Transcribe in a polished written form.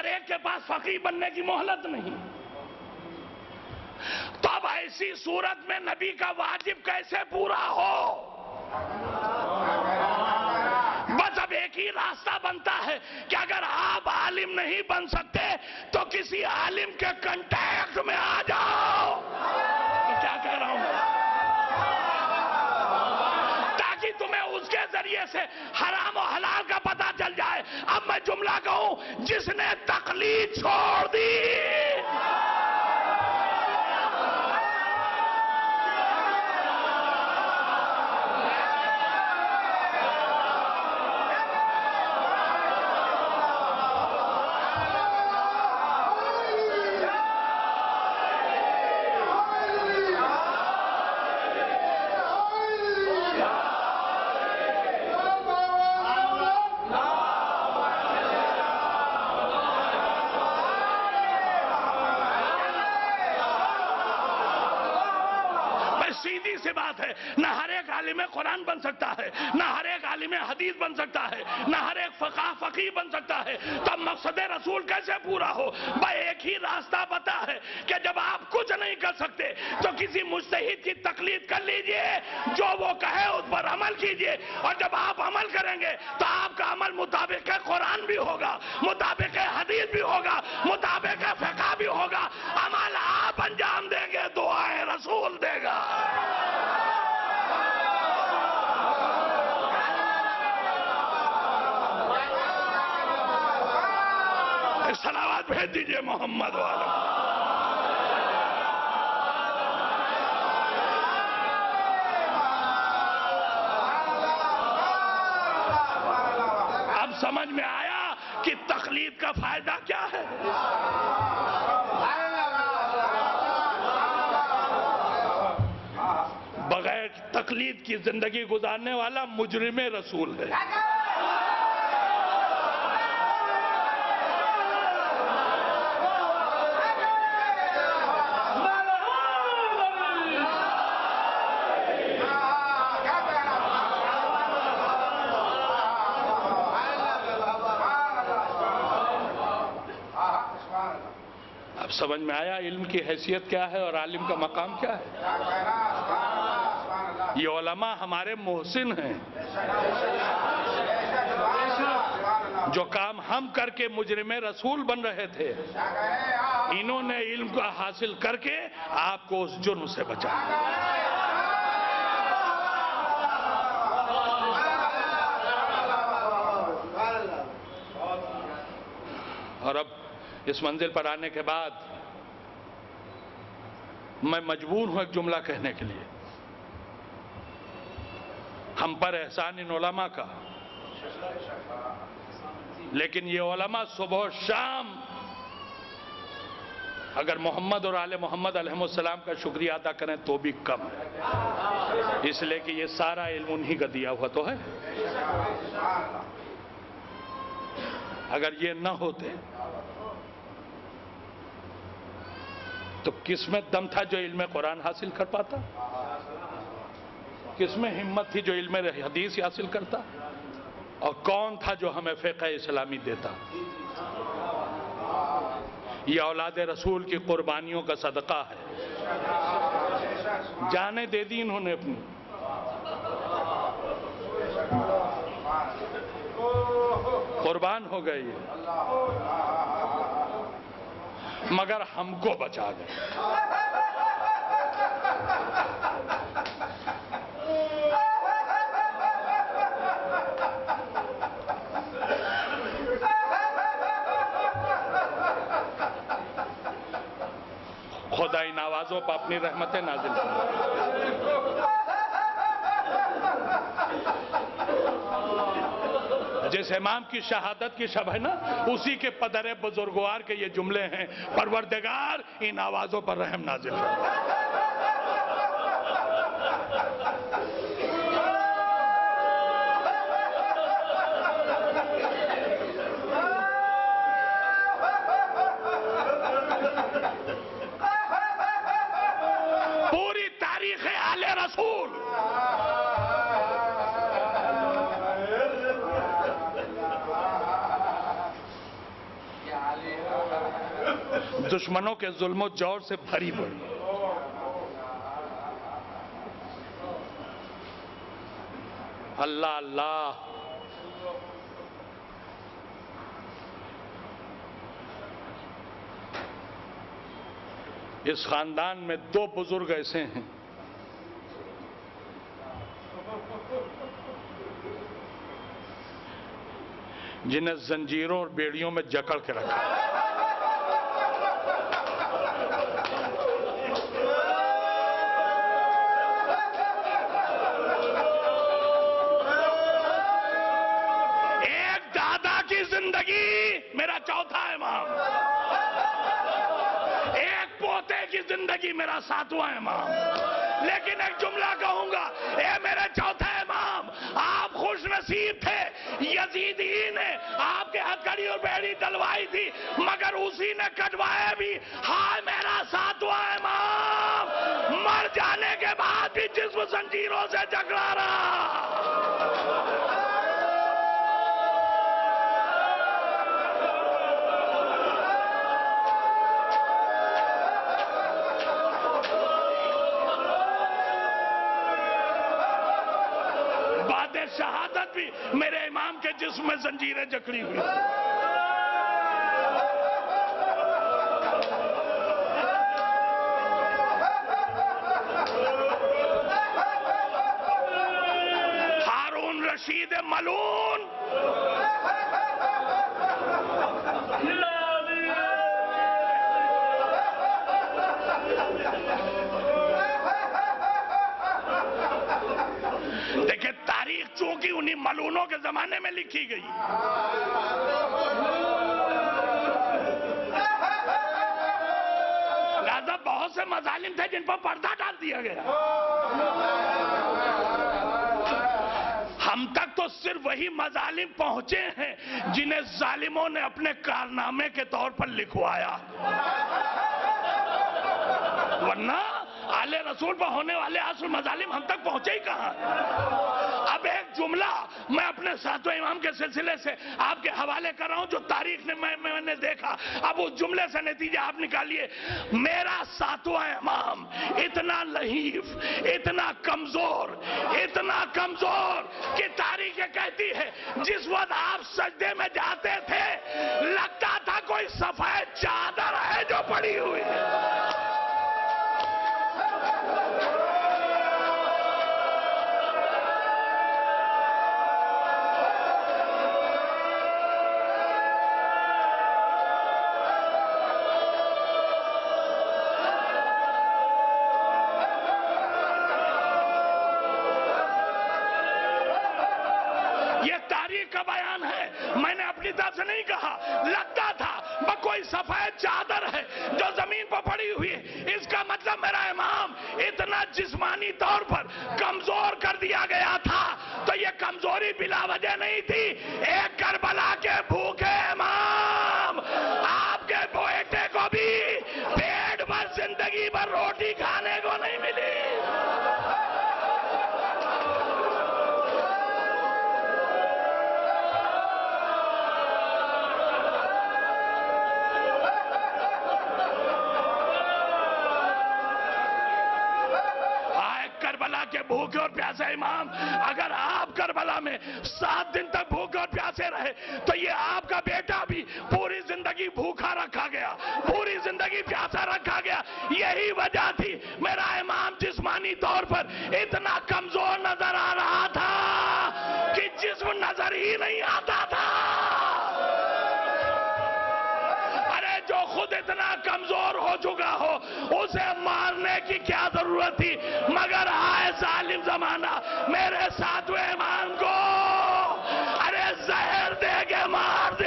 ہر ایک کے پاس فقیہ بننے کی مہلت نہیں. تو اب ایسی صورت میں نبی کا واجب کیسے پورا ہو؟ بس اب ایک ہی راستہ بنتا ہے کہ اگر آپ عالم نہیں بن سکتے تو کسی عالم کے کنٹیکٹ میں آ جاؤ. کیا کہہ رہا ہوں؟ تاکہ تمہیں اس کے ذریعے سے حرام و حلال کا پتہ چل جائے. اب میں جملہ کہوں، جس نے تقلید چھوڑ دی سیدھی سی بات ہے، نہ ہر ایک عالم قرآن بن سکتا ہے، نہ ہر ایک عالم حدیث بن سکتا ہے، نہ ہر ایک فقیہ بن سکتا ہے. تب مقصد رسول کیسے پورا ہو؟ بھائی ایک ہی راستہ پتا ہے کہ جب آپ کچھ نہیں کر سکتے تو کسی مجتہد کی تقلید کر لیجئے، جو وہ کہے اس پر عمل کیجئے. اور جب آپ عمل کریں گے تو آپ کا عمل مطابق قرآن بھی ہوگا، مطابق حدیث بھی ہوگا، مطابق فقہ بھی ہوگا. عمل آپ انجام دیں گے، دعائیں رسول دے گا. صلوات بھیج دیجئے محمد والا. اب سمجھ میں آیا کہ تقلید کا فائدہ کیا ہے؟ بغیر تقلید کی زندگی گزارنے والا مجرم رسول ہے. اب سمجھ میں آیا علم کی حیثیت کیا ہے اور عالم کا مقام کیا ہے. یہ علماء ہمارے محسن ہیں. جو کام ہم کر کے مجرم رسول بن رہے تھے، انہوں نے علم کو حاصل کر کے آپ کو اس جرم سے بچایا. اور اب اس منزل پر آنے کے بعد میں مجبور ہوں ایک جملہ کہنے کے لیے. ہم پر احسان ان علماء کا، لیکن یہ علماء صبح و شام اگر محمد اور آل محمد علیہ السلام کا شکریہ ادا کریں تو بھی کم ہے. اس لیے کہ یہ سارا علم انہی کا دیا ہوا تو ہے. اگر یہ نہ ہوتے تو کس میں دم تھا جو علم قرآن حاصل کر پاتا؟ کس میں ہمت تھی جو علم حدیث حاصل کرتا؟ اور کون تھا جو ہمیں فقہ اسلامی دیتا؟ یہ اولاد رسول کی قربانیوں کا صدقہ ہے. جانیں دے دی انہوں نے اپنی. قربان ہو گئے یہ، مگر ہم کو بچا گئے. خدا ان آوازوں پر اپنی رحمتیں نازل کرے. جس امام کی شہادت کی شب ہے نا، اسی کے پدر بزرگوار کے یہ جملے ہیں، پروردگار ان آوازوں پر رحم نازل کرے. پوری تاریخ آل رسول دشمنوں کے ظلم و جور سے بھری پڑی. اللہ اللہ. اس خاندان میں 2 بزرگ ایسے ہیں جنہیں زنجیروں اور بیڑیوں میں جکڑ کے رکھا. ایک دادا کی زندگی میرا چوتھا امام، ایک پوتے کی زندگی میرا 7واں امام. لیکن ایک جملہ کہوں گا، اے میرے چوتھے امام، آپ خوش نصیب تھے. یزید ہی نے آپ کے ہاتھ کڑی اور بیڑی ڈلوائی تھی، مگر اسی نے کٹوائے بھی. ہائے میرا 7واں امام، مر جانے کے بعد بھی جسم زنجیروں سے جکڑا رہا. شہادت بھی میرے امام کے جسم میں زنجیریں جکڑی ہوئی. ہارون رشید ملعون دیکھیں، تاریخ چونکہ انہی ملعونوں کے زمانے میں لکھی گئی. لہذا بہت سے مظالم تھے جن پر پردہ ڈال دیا گیا. ہم تک تو صرف وہی مظالم پہنچے ہیں جنہیں ظالموں نے اپنے کارنامے کے طور پر لکھوایا، ورنہ آل رسول پر ہونے والے اصل مظالم ہم تک پہنچے ہی کہاں. اب ایک جملہ میں اپنے 7ویں امام کے سلسلے سے آپ کے حوالے کر رہا ہوں جو تاریخ میں نے دیکھا. اب اس جملے سے نتیجہ آپ نکالیے. میرا 7واں امام اتنا لحیف، اتنا کمزور کہ تاریخ یہ کہتی ہے جس وقت آپ سجدے میں جاتے تھے لگتا تھا کوئی سفید چادر ہے جو پڑی ہوئی ہے. کا بیان ہے، میں نے اپنی طرف سے نہیں کہا. لگتا تھا کوئی سفید چادر ہے جو زمین پر پڑی ہوئی ہے. اس کا مطلب میرا امام اتنا جسمانی طور پر کمزور کر دیا گیا تھا. تو یہ کمزوری بلا وجہ نہیں تھی. ایک کربلا کے بھوکے امام، آپ کے بیٹے کو بھی پیٹ بھر زندگی بھر روٹی کھانے کو نہیں ملی. کے بھوکے اور پیاسے امام، اگر آپ کربلا میں 7 دن تک بھوکے اور پیاسے رہے تو یہ آپ کا بیٹا بھی پوری زندگی بھوکا رکھا گیا، پوری زندگی پیاسا رکھا گیا. یہی وجہ تھی میرا امام جسمانی طور پر اتنا کمزور نظر آ رہا تھا کہ جسم نظر ہی نہیں آتا تھا. ارے جو خود اتنا کمزور ہو چکا ہو اسے مارنے کی کیا ضرورت تھی. مگر آئے ظالم زمانہ میرے 7ویں امام کو ارے زہر دے کے مار